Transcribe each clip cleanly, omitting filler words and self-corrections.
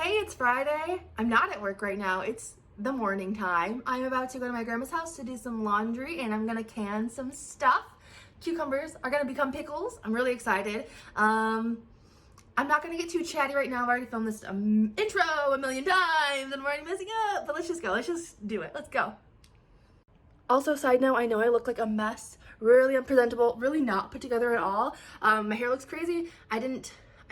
Hey, it's Friday. I'm not at work right now. It's the morning time. I'm about to go to my grandma's house to do some laundry and I'm gonna can some stuff. Cucumbers are gonna become pickles. I'm really excited. I'm not gonna get too chatty right now. I've already filmed this intro a million times and I'm already messing up, but let's just go. Let's just do it. Let's go. Also, side note, I know I look like a mess, really unpresentable, really not put together at all. My hair looks crazy.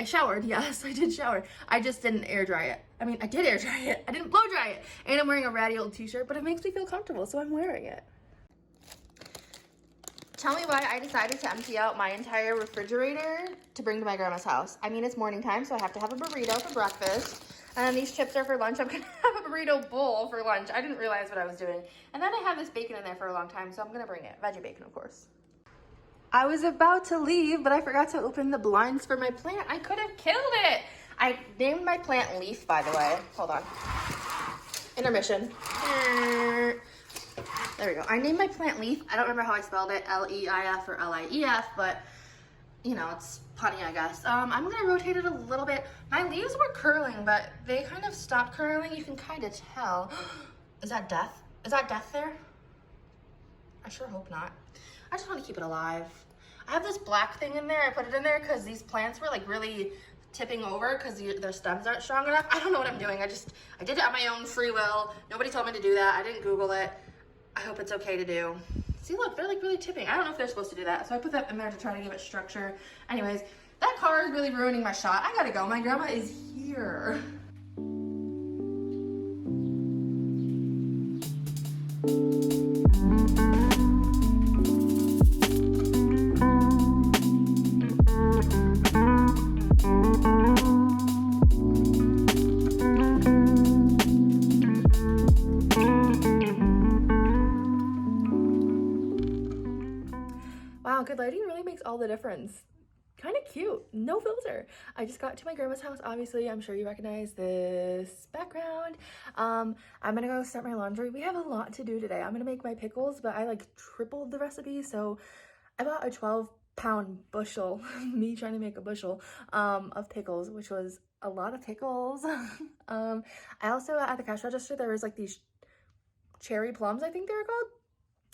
I showered, yes, I did shower. I just didn't air dry it. I mean, I did air dry it. I didn't blow dry it. And I'm wearing a ratty old t-shirt, but it makes me feel comfortable, so I'm wearing it. Tell me why I decided to empty out my entire refrigerator to bring to my grandma's house. I mean, it's morning time, so I have to have a burrito for breakfast. And then these chips are for lunch. I'm gonna have a burrito bowl for lunch. I didn't realize what I was doing. And then I have this bacon in there for a long time, so I'm gonna bring it. Veggie bacon, of course. I was about to leave, but I forgot to open the blinds for my plant. I could have killed it. I named my plant Leaf, by the way. Hold on. Intermission. There we go. I named my plant Leaf. I don't remember how I spelled it, L-E-I-F or L-I-E-F, but you know, it's punny, I guess. I'm gonna rotate it a little bit. My leaves were curling, but they kind of stopped curling. You can kind of tell. Is that death? Is that death there? I sure hope not. I just want to keep it alive. I have this black thing in there. I put it in there because these plants were like really tipping over because their stems aren't strong enough. I don't know what I'm doing. I did it on my own free will. Nobody told me to do that. I didn't Google it. I hope it's okay to do. See, look, they're like really tipping. I don't know if they're supposed to do that. So I put that in there to try to give it structure. Anyways, that car is really ruining my shot. I gotta go. My grandma is here. Wow, good lighting really makes all the difference. Kind of cute, no filter. I just got to my grandma's house. Obviously, I'm sure you recognize this background. I'm gonna go start my laundry. We have a lot to do today. I'm gonna make my pickles, but I like tripled the recipe. So I bought a 12-pound bushel, me trying to make a bushel of pickles, which was a lot of pickles. I also, at the cash register, there was like these cherry plums, I think they were called.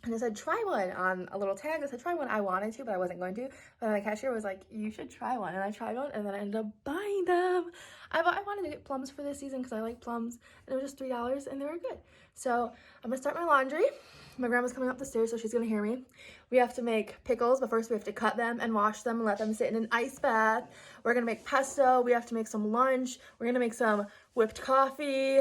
And it said, try one on a little tag. It said, try one. I wanted to, but I wasn't going to. But the cashier was like, you should try one. And I tried one, and then I ended up buying them. I wanted to get plums for this season because I like plums. And it was just $3, and they were good. So I'm going to start my laundry. My grandma's coming up the stairs, so she's going to hear me. We have to make pickles, but first we have to cut them and wash them and let them sit in an ice bath. We're going to make pesto. We have to make some lunch. We're going to make some whipped coffee.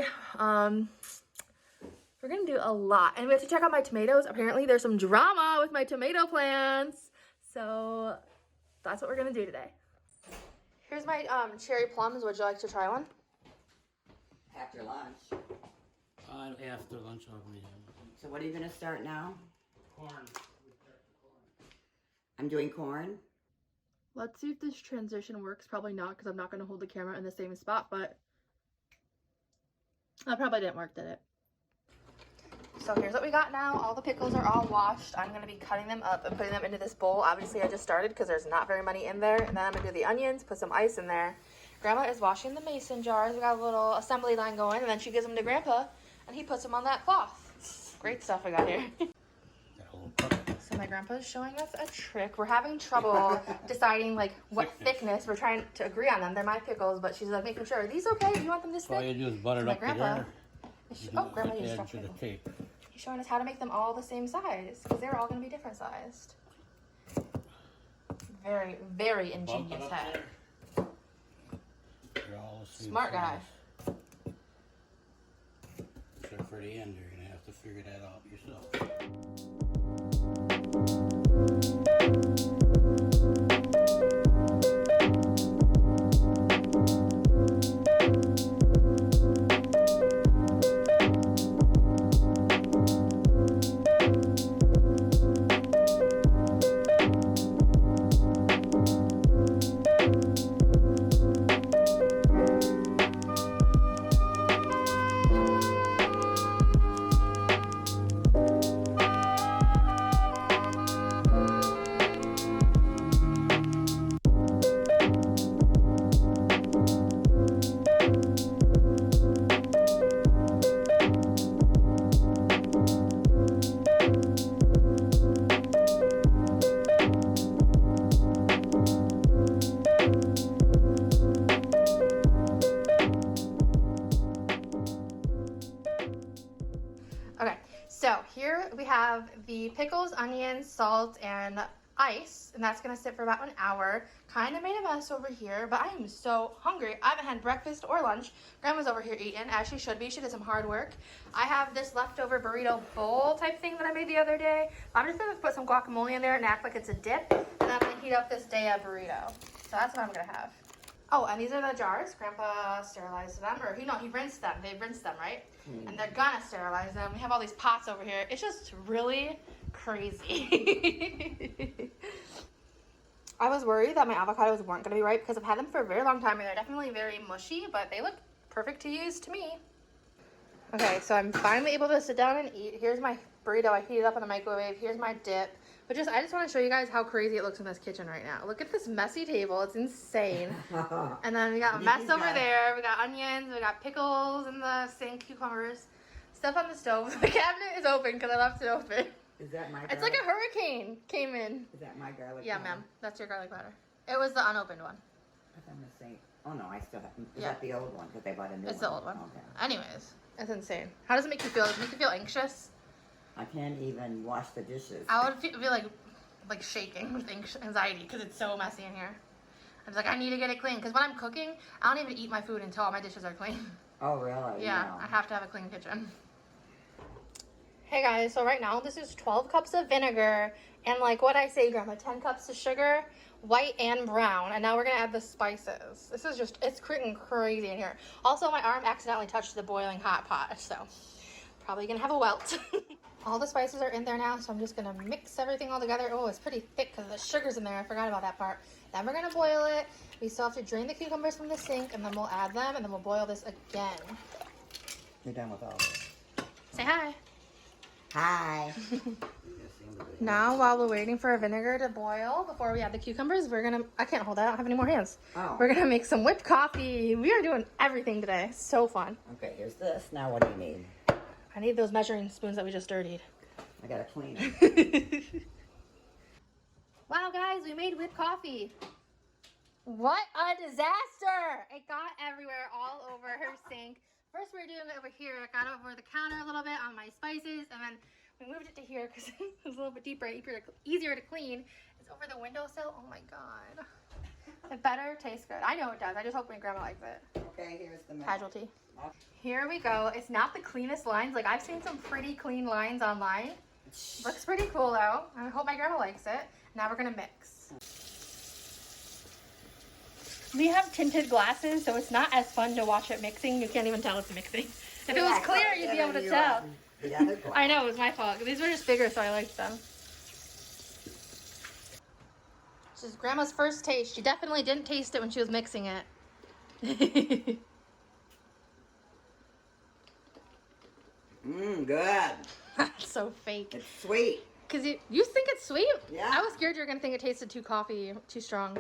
We're gonna do a lot. And we have to check out my tomatoes. Apparently there's some drama with my tomato plants. So that's what we're gonna do today. Here's my cherry plums. Would you like to try one? After lunch. After lunch, I'll read them. So what are you going to start now? Corn. I'm doing corn. Let's see if this transition works. Probably not, because I'm not gonna hold the camera in the same spot, but that probably didn't work, did it? So here's what we got now. All the pickles are all washed. I'm going to be cutting them up and putting them into this bowl. Obviously, I just started because there's not very many in there. And then I'm going to do the onions, put some ice in there. Grandma is washing the mason jars. We got a little assembly line going. And then she gives them to Grandpa, and he puts them on that cloth. Great stuff we got here. So my Grandpa is showing us a trick. We're having trouble deciding like what thickness. We're trying to agree on them. They're my pickles, but she's like making sure. Are these okay? Do you want them this thick? All you do is butter it up together. Oh, Grandma used to the tape. He's showing us how to make them all the same size because they're all going to be different sized. Very, very ingenious head. Smart guy. Except for the end, you're going to have to figure that out yourself. So here we have the pickles, onions, salt, and ice, and that's gonna sit for about an hour. Kind of made a mess over here, but I am so hungry. I haven't had breakfast or lunch. Grandma's over here eating, as she should be. She did some hard work. I have this leftover burrito bowl type thing that I made the other day. I'm just gonna put some guacamole in there and act like it's a dip, and I'm gonna heat up this day burrito. So that's what I'm gonna have. Oh, and these are the jars. Grandpa sterilized them, or he rinsed them. They rinsed them, right? And they're gonna sterilize them. We have all these pots over here. It's just really crazy. I was worried that my avocados weren't gonna be ripe because I've had them for a very long time and they're definitely very mushy, but they look perfect to use to me. Okay, so I'm finally able to sit down and eat. Here's my burrito. I heated up in the microwave. Here's my dip. But I just want to show you guys how crazy it looks in this kitchen right now. Look at this messy table. It's insane. And then we got a mess over there. We got onions. We got pickles in the sink, cucumbers, stuff on the stove. The cabinet is open because I left it open. Is that my garlic? It's like a hurricane came in. Is that my garlic Yeah, powder? ma'am. That's your garlic powder. It was the unopened one. I'm gonna say, oh no, I still have, is Yeah. that the old one? Because they bought a new one. It's the old one. Okay. Anyways, it's insane. How does it make you feel? Does it make you feel anxious? I can't even wash the dishes. I would feel like shaking with anxiety because it's so messy in here. I was like, I need to get it clean because when I'm cooking, I don't even eat my food until all my dishes are clean. Oh really? Yeah, No. I have to have a clean kitchen. Hey guys, so right now this is 12 cups of vinegar and like what I say, Grandma, 10 cups of sugar, white and brown. And now we're gonna add the spices. This is just, it's freaking crazy in here. Also, my arm accidentally touched the boiling hot pot, so probably gonna have a welt. All the spices are in there now, so I'm just gonna mix everything all together. Oh, it's pretty thick because the sugar's in there. I forgot about that part. Then we're gonna boil it. We still have to drain the cucumbers from the sink, and then we'll add them, and then we'll boil this again. You're done with all this. Say hi. Hi. Now, while we're waiting for our vinegar to boil, before we add the cucumbers, I can't hold that, I don't have any more hands. Oh. We're gonna make some whipped coffee. We are doing everything today. So fun. Okay, here's this. Now what do you need? I need those measuring spoons that we just dirtied. I gotta clean it. Wow, guys, we made whipped coffee. What a disaster! It got everywhere, all over her sink. First we were doing it over here. It got over the counter a little bit on my spices, and then we moved it to here because it was a little bit deeper, easier to clean. It's over the windowsill. Oh my god. It better taste good. I know it does. I just hope my grandma likes it. Okay, here's the mix. Casualty. Here we go. It's not the cleanest lines. Like, I've seen some pretty clean lines online. Looks pretty cool though. I hope my grandma likes it. Now we're gonna mix. We have tinted glasses, so it's not as fun to watch it mixing. You can't even tell it's mixing. If it was clear, you'd be able to tell. The other glass. I know, it was my fault. These were just bigger, so I liked them. This is Grandma's first taste. She definitely didn't taste it when she was mixing it. Good. So fake. It's sweet. Cause you think it's sweet? Yeah. I was scared you were gonna think it tasted too strong.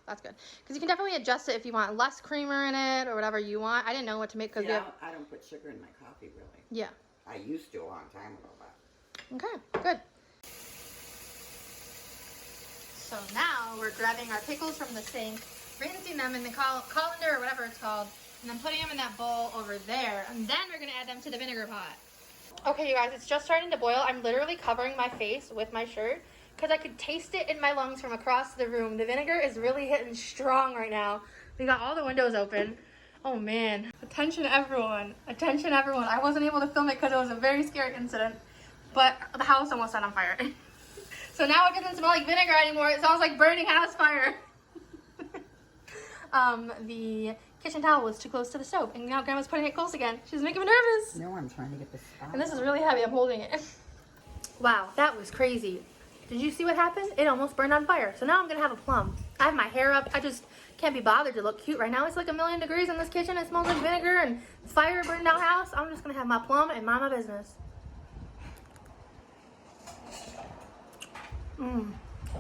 That's good. Because you can definitely adjust it if you want less creamer in it or whatever you want. I didn't know what to make because Yeah, I don't put sugar in my coffee really. Yeah. I used to a long time ago, but. Okay, good. So now we're grabbing our pickles from the sink, rinsing them in the colander or whatever it's called, and then putting them in that bowl over there. And then we're gonna add them to the vinegar pot. Okay, you guys, it's just starting to boil. I'm literally covering my face with my shirt because I could taste it in my lungs from across the room. The vinegar is really hitting strong right now. We got all the windows open. Oh man, attention everyone, attention everyone. I wasn't able to film it because it was a very scary incident, but the house almost set on fire. So now it doesn't smell like vinegar anymore. It smells like burning house fire. The kitchen towel was too close to the stove, and now Grandma's putting it close again. She's making me nervous. No, I'm trying to get this out. And this is really heavy. I'm holding it. Wow, that was crazy. Did you see what happened? It almost burned on fire. So now I'm gonna have a plum. I have my hair up. I just can't be bothered to look cute right now. It's like 1,000,000 degrees in this kitchen. It smells like vinegar and fire burned out house. I'm just gonna have my plum and mind my business.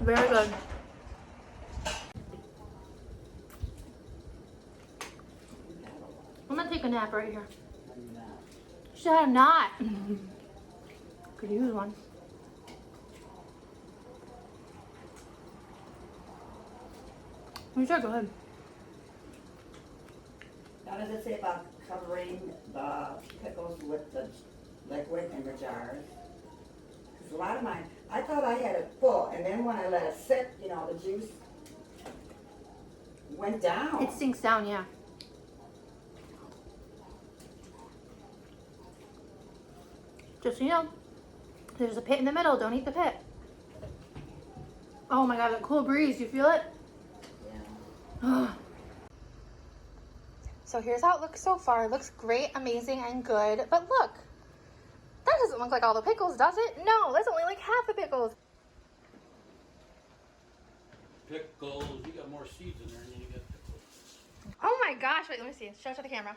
Very good. I'm gonna take a nap right here. Should not. Could use one. You should go ahead. How does it say about covering the pickles with the liquid in the jars? A lot of mine, I thought I had it full, and then when I let it sit, you know, the juice went down. It sinks down, yeah. Just so you know, there's a pit in the middle. Don't eat the pit. Oh my god, that cool breeze. You feel it? Yeah. So here's how it looks so far. It looks great, amazing, and good. But look, that doesn't look like all the pickles, does it? No, that's only like half the pickles. Pickles, you got more seeds in there than you got pickles. Oh my gosh, wait, let me see. Show it to the camera.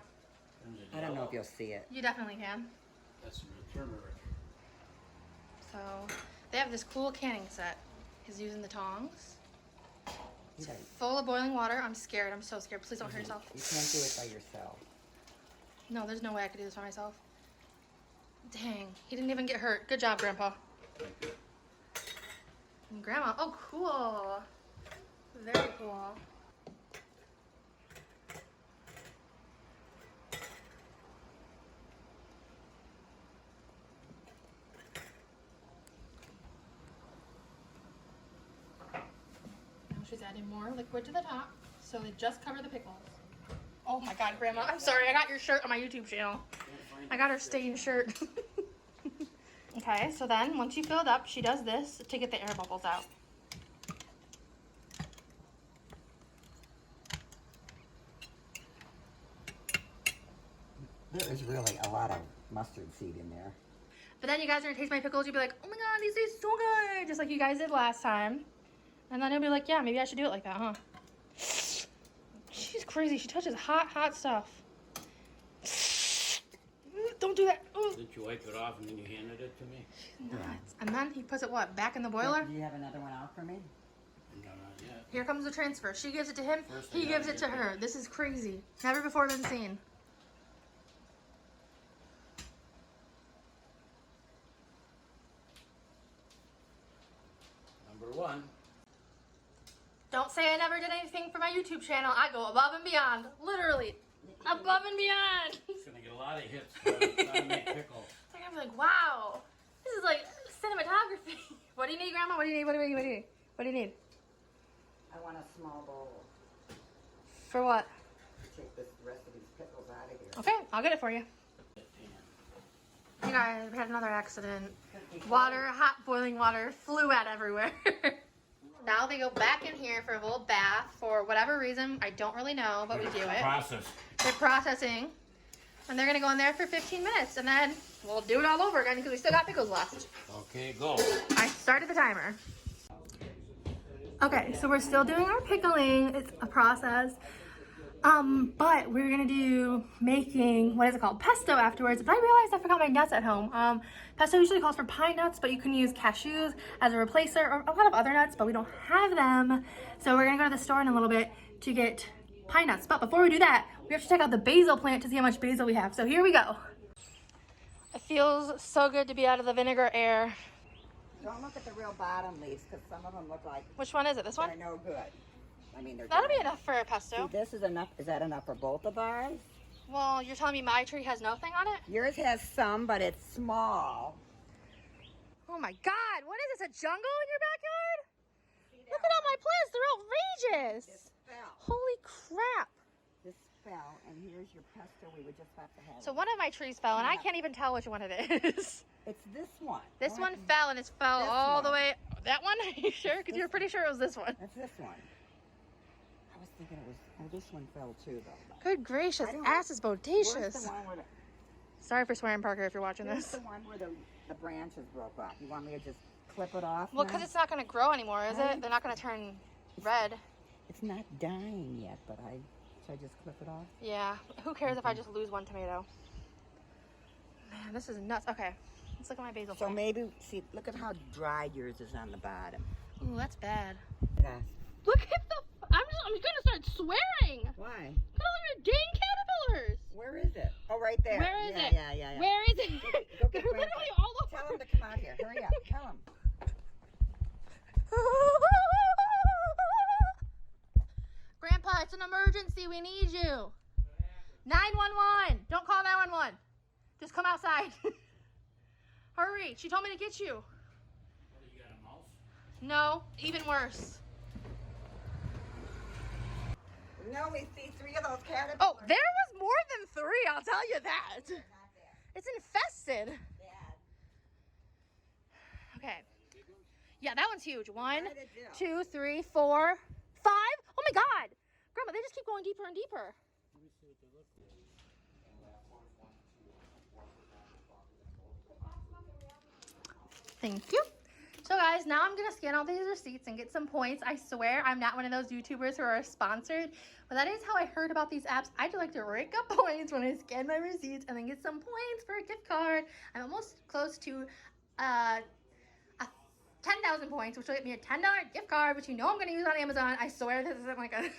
I don't know if you'll see it. You definitely can. That's some turmeric. So they have this cool canning set. He's using the tongs. It's full of boiling water. I'm scared. I'm so scared. Please don't hurt yourself. You can't do it by yourself. No, there's no way I could do this by myself. Dang, he didn't even get hurt. Good job, Grandpa. And Grandma. Oh, cool. Very cool. She's adding more liquid to the top, so they just cover the pickles. Oh my god, Grandma, I'm sorry, I got your shirt on my YouTube channel. I got her stained shirt. Okay, so then once you fill it up, she does this to get the air bubbles out. There is really a lot of mustard seed in there. But then you guys are gonna taste my pickles, you'll be like, oh my god, these taste so good, just like you guys did last time. And then you'll be like, yeah, maybe I should do it like that, huh? She's crazy. She touches hot, hot stuff. Don't do that. Didn't you wipe it off and then you handed it to me? She's nuts. And then he puts it, what, back in the boiler? Do you have another one out for me? No, not yet. Here comes the transfer. She gives it to him. First He I gives gotta it to get her. it. This is crazy. Never before been seen. Number one. Don't say I never did anything for my YouTube channel. I go above and beyond. Literally. Above and beyond. It's gonna get a lot of hits by the time I make pickles. Like, I'm like, wow. This is like cinematography. What do you need, Grandma? What do you need? What do you need? What do you need? What do you need? I want a small bowl For what? to take the rest of these pickles out of here. Okay, I'll get it for you. You guys, we had another accident. Water, hot boiling water, flew out everywhere. Now they go back in here for a little bath for whatever reason. I don't really know, but we do it. Process. They're processing. And they're going to go in there for 15 minutes. And then we'll do it all over again because we still got pickles left. Okay, go. I started the timer. Okay, so we're still doing our pickling. It's a process. But we're gonna do making, what is it called? Pesto afterwards. But I realized I forgot my nuts at home. Pesto usually calls for pine nuts, but you can use cashews as a replacer or a lot of other nuts, but we don't have them. So we're gonna go to the store in a little bit to get pine nuts. But before we do that, we have to check out the basil plant to see how much basil we have. So here we go. It feels so good to be out of the vinegar air. Don't look at the real bottom leaves because some of them look like Which one is it? This one? they're no good. I mean, they're That'll be good. enough for a pesto. See, this is enough. Is that enough for both of ours? Well, you're telling me my tree has nothing on it? Yours has some, but it's small. Oh my god, what is this, a jungle in your backyard? Look at all my plants, they're outrageous. This fell. Holy crap. This fell, and here's your pesto. We would just have to have So it. one of my trees fell, and I can't even tell which one it is. It's this one. This Go one ahead. fell, and it fell This all the one. way. That one? Are you sure? Because you're pretty sure it was this one. That's this one. I was thinking it was. Oh, this one fell too, though. Good gracious, I don't- ass is Where's bodacious. the one where Sorry for swearing, Parker, if you're watching Here's this. the one where the branches broke off. You want me to just clip it off? Well, now? because it's not going to grow anymore, is Right. it? They're not going to turn red. It's not dying yet, but should I just clip it off? Yeah, who cares if I just lose one tomato? Man, this is nuts. Okay, let's look at my basil So plant. maybe, see, look at how dried yours is on the bottom. Ooh, that's bad. Yeah. Look at the. I'm gonna start swearing. Why? Look at all your dang caterpillars. Where is it? Oh, right there. Where is yeah, it? Yeah, yeah, yeah. Where is it? Go They're get Grandpa. literally all over. Tell him to come out here. Hurry up. Tell him. Grandpa, it's an emergency. We need you. 911. Don't call 911. Just come outside. Hurry. She told me to get you. No, even worse. No, we see 3 of those caterpillars. Oh, there was more than 3, I'll tell you that. Not bad. It's infested. Bad. Okay. Yeah, that one's huge. 1, How did it do? 2, 3, 4, 5. Oh my God. Grandma, they just keep going deeper and deeper. Let me see what they look like. Thank you. So guys, now I'm gonna scan all these receipts and get some points. I swear I'm not one of those YouTubers who are sponsored, but that is how I heard about these apps. I do like to rake up points when I scan my receipts and then get some points for a gift card. I'm almost close to 10,000 points, which will get me a $10 gift card, which you know I'm gonna use on Amazon. I swear this isn't like a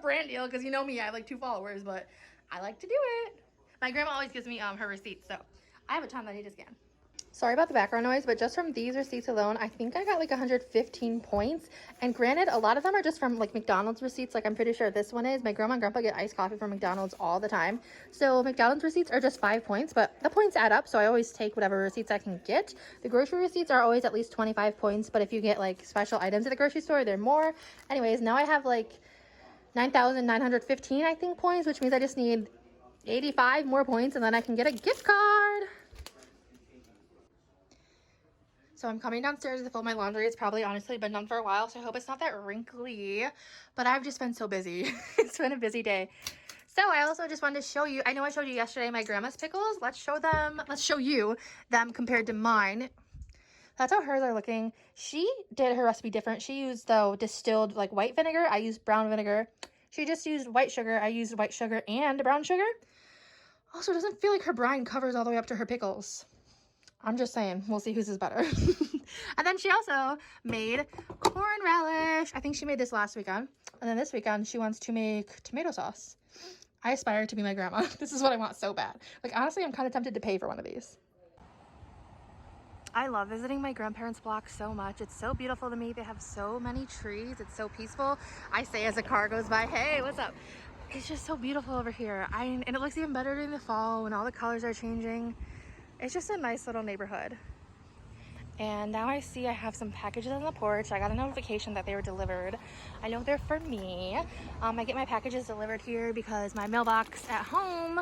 brand deal because you know me, I have like 2 followers, but I like to do it. My grandma always gives me her receipts, so I have a ton that I need to scan. Sorry about the background noise, but just from these receipts alone, I think I got like 115 points. And granted, a lot of them are just from like McDonald's receipts. Like I'm pretty sure this one is. My grandma and grandpa get iced coffee from McDonald's all the time. So McDonald's receipts are just 5 points, but the points add up. So I always take whatever receipts I can get. The grocery receipts are always at least 25 points. But if you get like special items at the grocery store, they're more. Anyways, now I have like 9,915, I think, points, which means I just need 85 more points and then I can get a gift card. So I'm coming downstairs to fold my laundry. It's probably honestly been done for a while, so I hope it's not that wrinkly, but I've just been so busy. It's been a busy day. So I also just wanted to show you, I know I showed you yesterday my grandma's pickles. Let's show you them compared to mine. That's how hers are looking. She did her recipe different. She used, though, distilled like white vinegar. I used brown vinegar. She just used white sugar. I used white sugar and brown sugar. Also, it doesn't feel like her brine covers all the way up to her pickles. I'm just saying, we'll see whose is better. And then she also made corn relish. I think she made this last weekend. And then this weekend, she wants to make tomato sauce. I aspire to be my grandma. This is what I want so bad. Like, honestly, I'm kind of tempted to pay for one of these. I love visiting my grandparents' block so much. It's so beautiful to me. They have so many trees. It's so peaceful. I say as a car goes by, hey, what's up? It's just so beautiful over here. And it looks even better during the fall when all the colors are changing. It's just a nice little neighborhood. And now I see I have some packages on the porch. I got a notification that they were delivered. I know they're for me. I get my packages delivered here because my mailbox at home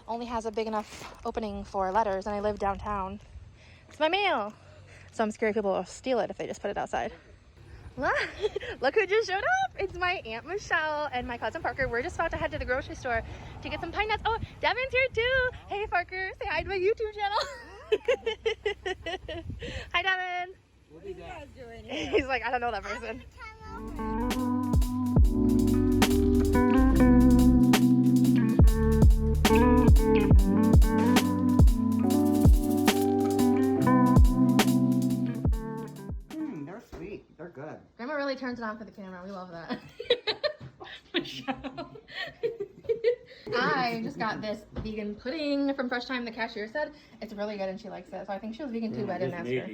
only has a big enough opening for letters, and I live downtown. It's my mail. So I'm scared people will steal it if they just put it outside. Look who just showed up. It's my Aunt Michelle and my cousin Parker. We're just about to head to the grocery store to get some pine nuts. Oh, Devin's here too. Hey Parker, say hi to my YouTube channel. Hi Devin. What are you guys doing here? He's like, I don't know that person. They're sweet. They're good. Grandma really turns it on for the camera. We love that. Michelle. I just got this vegan pudding from Fresh Time. The cashier said it's really good and she likes it. So I think she was vegan too, but I didn't ask her.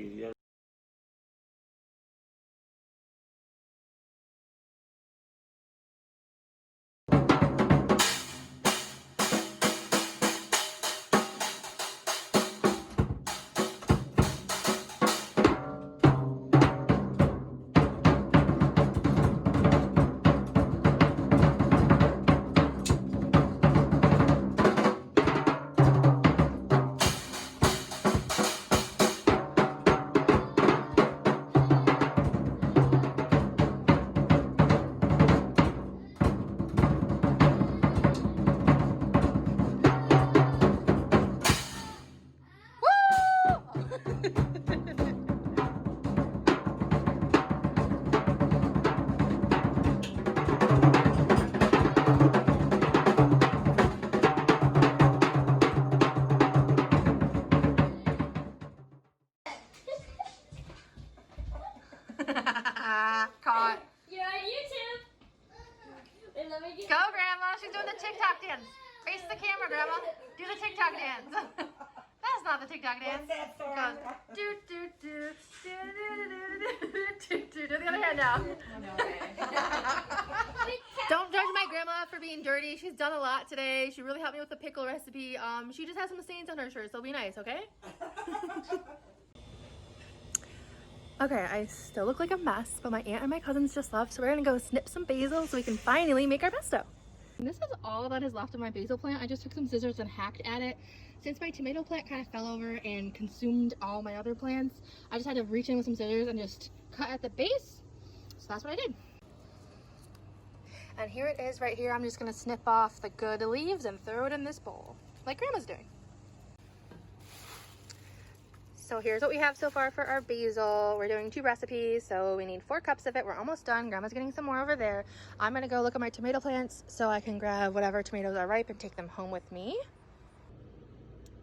Caught. You're on YouTube. Wait, let me get. Go, Grandma. She's doing the TikTok dance. Face the camera, Grandma. Do the TikTok dance. That's not the TikTok dance. What's that song? Go. Do, do, do. Do, do, do, do, do. Do the other hand now. Don't judge my grandma for being dirty. She's done a lot today. She really helped me with the pickle recipe. She just has some stains on her shirt, so be nice, okay? Okay, I still look like a mess, but my aunt and my cousins just left, so we're gonna go snip some basil so we can finally make our pesto. And this is all that is left of my basil plant. I just took some scissors and hacked at it. Since my tomato plant kind of fell over and consumed all my other plants, I just had to reach in with some scissors and just cut at the base. So that's what I did. And here it is right here. I'm just gonna snip off the good leaves and throw it in this bowl, like Grandma's doing. So here's what we have so far for our basil. We're doing 2 recipes, so we need 4 cups of it. We're almost done. Grandma's getting some more over there. I'm gonna go look at my tomato plants so I can grab whatever tomatoes are ripe and take them home with me.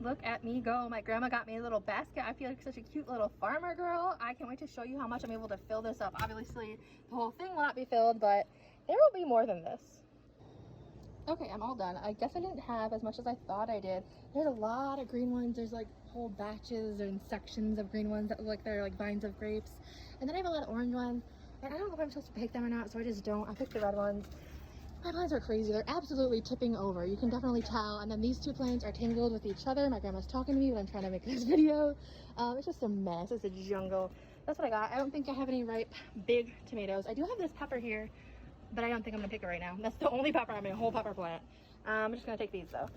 Look at me go. My grandma got me a little basket. I feel like such a cute little farmer girl. I can't wait to show you how much I'm able to fill this up. Obviously, the whole thing will not be filled, but there will be more than this. Okay, I'm all done. I guess I didn't have as much as I thought I did. There's a lot of green ones. There's like whole batches and sections of green ones that look like they're like vines of grapes. And then I have a lot of orange ones. And I don't know if I'm supposed to pick them or not, so I just don't. I picked the red ones. My plants are crazy. They're absolutely tipping over. You can definitely tell. And then these 2 plants are tangled with each other. My grandma's talking to me, but I'm trying to make this video. It's just a mess. It's a jungle. That's what I got. I don't think I have any ripe big tomatoes. I do have this pepper here, but I don't think I'm gonna pick it right now. That's the only pepper on my whole pepper plant. I'm just gonna take these though.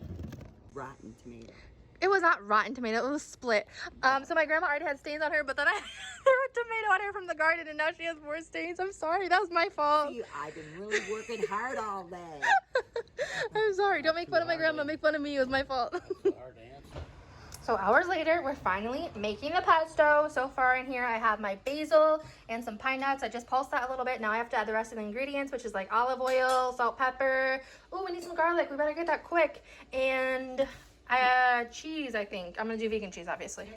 Rotten tomato. It was not rotten tomato, it was split. So my grandma already had stains on her, but then I threw a tomato on her from the garden and now she has more stains. I'm sorry, that was my fault. See, I've been really working hard all day. I'm sorry, don't make fun of my grandma, make fun of me, it was my fault. Hard to answer. So hours later, we're finally making the pesto. So far in here, I have my basil and some pine nuts. I just pulsed that a little bit. Now I have to add the rest of the ingredients, which is like olive oil, salt, pepper. Oh, we need some garlic. We better get that quick. And cheese, I think. I'm gonna do vegan cheese, obviously.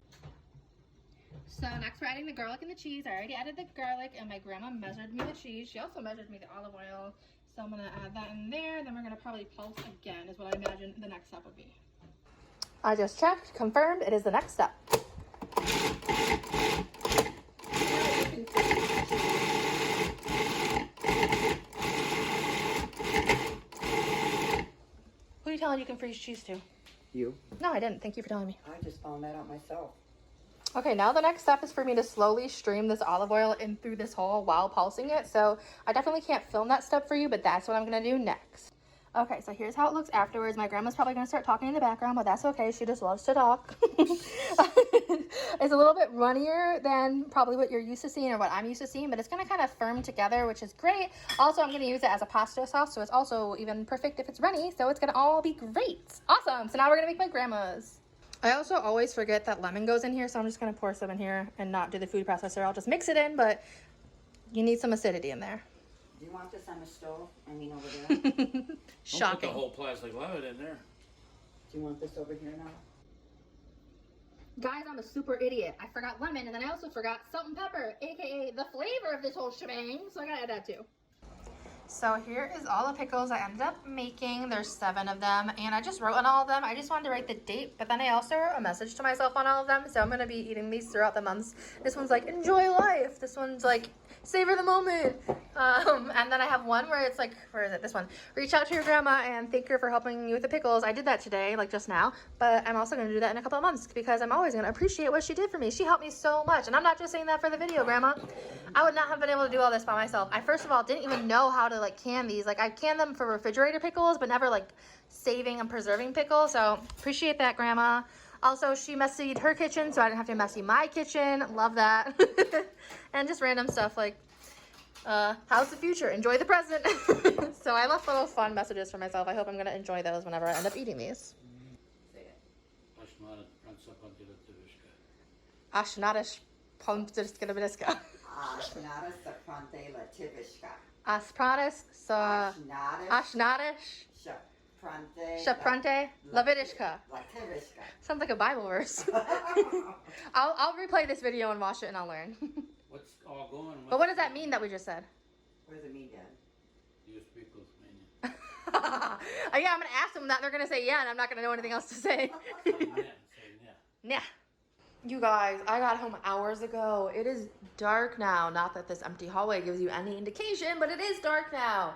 So next we're adding the garlic and the cheese. I already added the garlic and my grandma measured me the cheese. She also measured me the olive oil. So I'm gonna add that in there. Then we're gonna probably pulse again is what I imagine the next step would be. I just checked, confirmed, it is the next step. Who are you telling you can freeze cheese to? You? No, I didn't. Thank you for telling me. I just found that out myself. Okay, now the next step is for me to slowly stream this olive oil in through this hole while pulsing it. So I definitely can't film that step for you, but that's what I'm gonna do next. Okay, so here's how it looks afterwards. My grandma's probably gonna start talking in the background, but that's okay. She just loves to talk. It's a little bit runnier than probably what you're used to seeing or what I'm used to seeing, but it's gonna kind of firm together, which is great. Also, I'm gonna use it as a pasta sauce, so it's also even perfect if it's runny, so it's gonna all be great. Awesome, so now we're gonna make my grandma's. I also always forget that lemon goes in here, so I'm just gonna pour some in here and not do the food processor. I'll just mix it in, but you need some acidity in there. Do you want this on the stove? I mean over there? Do Don't put the whole plastic lemon in there. you want this over here now? Guys, I'm a super idiot. I forgot lemon, and then I also forgot salt and pepper, aka the flavor of this whole shebang, so I gotta add that too. So here is all the pickles I ended up making. There's 7 of them, and I just wrote on all of them. I just wanted to write the date, but then I also wrote a message to myself on all of them, so I'm gonna be eating these throughout the months. This one's like, enjoy life. This one's like, savor the moment. And then I have one where it's like, where is it? This one. Reach out to your grandma and thank her for helping you with the pickles. I did that today, like just now, but I'm also gonna do that in a couple of months because I'm always gonna appreciate what she did for me. She helped me so much, and I'm not just saying that for the video, Grandma. I would not have been able to do all this by myself. I first of all didn't even know how to like can these. Like I can them for refrigerator pickles, but never like saving and preserving pickles. So appreciate that, Grandma. Also, she messied her kitchen, so I didn't have to messy my kitchen. Love that. And just random stuff like, how's the future? Enjoy the present. So I left little fun messages for myself. I hope I'm gonna enjoy those whenever I end up eating these. Ashnadish Pomtskinabiska. Ashnada saprante lativishka. Aspradis sa Ashnadish Shaprante Lavidishka. Lativishka. Sounds like a Bible verse. I'll replay this video and watch it and I'll learn. What's all going? But what does that mean that we just said? What does it mean, Dad? You speak Lithuanian. Yeah, I'm gonna ask them that. They're gonna say yeah, and I'm not gonna know anything else to say. Say yeah. Yeah. You guys, I got home hours ago. It is dark now. Not that this empty hallway gives you any indication, but it is dark now.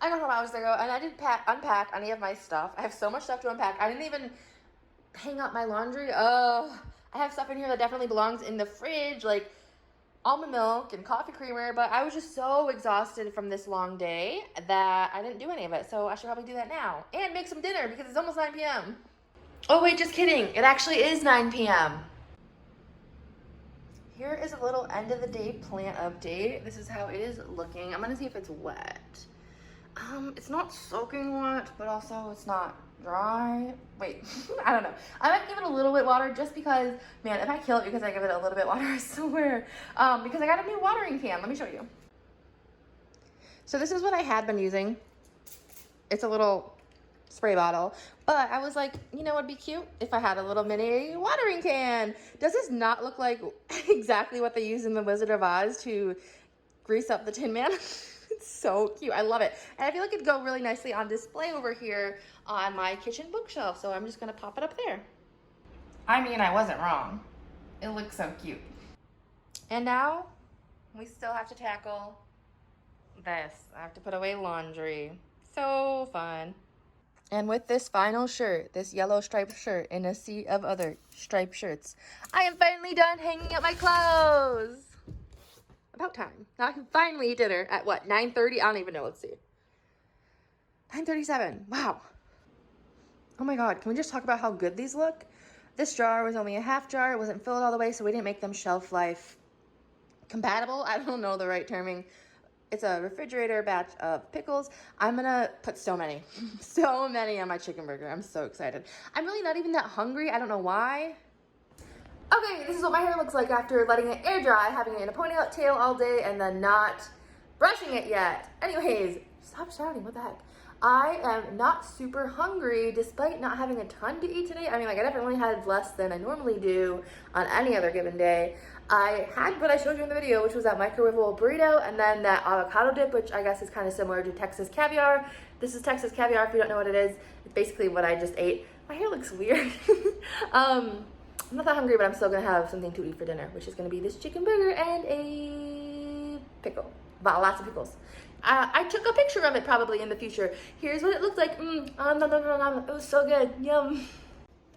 I got home hours ago, and I didn't unpack any of my stuff. I have so much stuff to unpack. I didn't even hang up my laundry. I have stuff in here that definitely belongs in the fridge. Like, almond milk and coffee creamer, but I was just so exhausted from this long day that I didn't do any of it. So I should probably do that now and make some dinner because it's almost 9 p.m. Oh wait, just kidding. It actually is 9 p.m. Here is a little end of the day plant update. This is how it is looking. I'm gonna see if it's wet. It's not soaking wet, but also it's not dry. Wait, I don't know. I might give it a little bit water just because, man, if I kill it because I give it a little bit water, I swear. Because I got a new watering can. Let me show you. So this is what I had been using. It's a little spray bottle, but I was like, you know, it'd be cute if I had a little mini watering can. Does this not look like exactly what they use in the Wizard of Oz to grease up the Tin Man? It's so cute. I love it. And I feel like it'd go really nicely on display over here on my kitchen bookshelf. So I'm just going to pop it up there. I mean, I wasn't wrong. It looks so cute. And now we still have to tackle this. I have to put away laundry. So fun. And with this final shirt, this yellow striped shirt in a sea of other striped shirts, I am finally done hanging up my clothes. About time. Now I can finally eat dinner at what, 9:30? I don't even know. Let's see. 9:37. Wow. Oh my God. Can we just talk about how good these look? This jar was only a half jar. It wasn't filled all the way, so we didn't make them shelf life compatible. I don't know the right terming. It's a refrigerator batch of pickles. I'm gonna put so many on my chicken burger. I'm so excited. I'm really not even that hungry. I don't know why. Okay, this is what my hair looks like after letting it air dry, having it in a ponytail all day, and then not brushing it yet. Anyways, stop shouting, what the heck? I am not super hungry despite not having a ton to eat today. I mean, like, I definitely had less than I normally do on any other given day. I had what I showed you in the video, which was that microwavable burrito, and then that avocado dip, which I guess is kind of similar to Texas caviar. This is Texas caviar, if you don't know what it is. It's basically what I just ate. My hair looks weird. I'm not that hungry, but I'm still gonna have something to eat for dinner, which is gonna be this chicken burger and a pickle. Wow, lots of pickles. I took a picture of it probably in the future. Here's what it looked like. Nom, nom, nom, nom, nom. It was so good. Yum.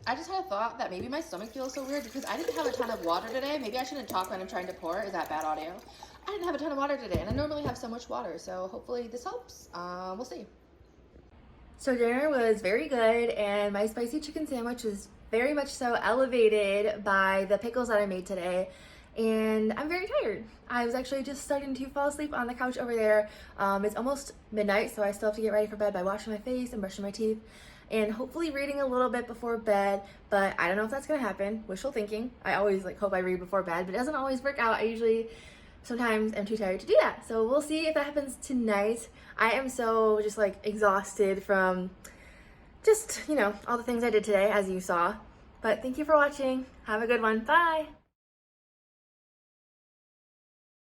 I just had a thought that maybe my stomach feels so weird because I didn't have a ton of water today. Maybe I shouldn't talk when I'm trying to pour. Is that bad audio? I didn't have a ton of water today, and I normally have so much water, so hopefully this helps. We'll see. So dinner was very good, and my spicy chicken sandwich was very much so elevated by the pickles that I made today, and I'm very tired. I was actually just starting to fall asleep on the couch over there. It's almost midnight, so I still have to get ready for bed by washing my face and brushing my teeth and hopefully reading a little bit before bed, but I don't know if that's gonna happen. Wishful thinking. I always hope I read before bed, but it doesn't always work out. I usually sometimes am too tired to do that, so we'll see if that happens tonight. I am so just exhausted from just, all the things I did today, as you saw. But thank you for watching. Have a good one. Bye.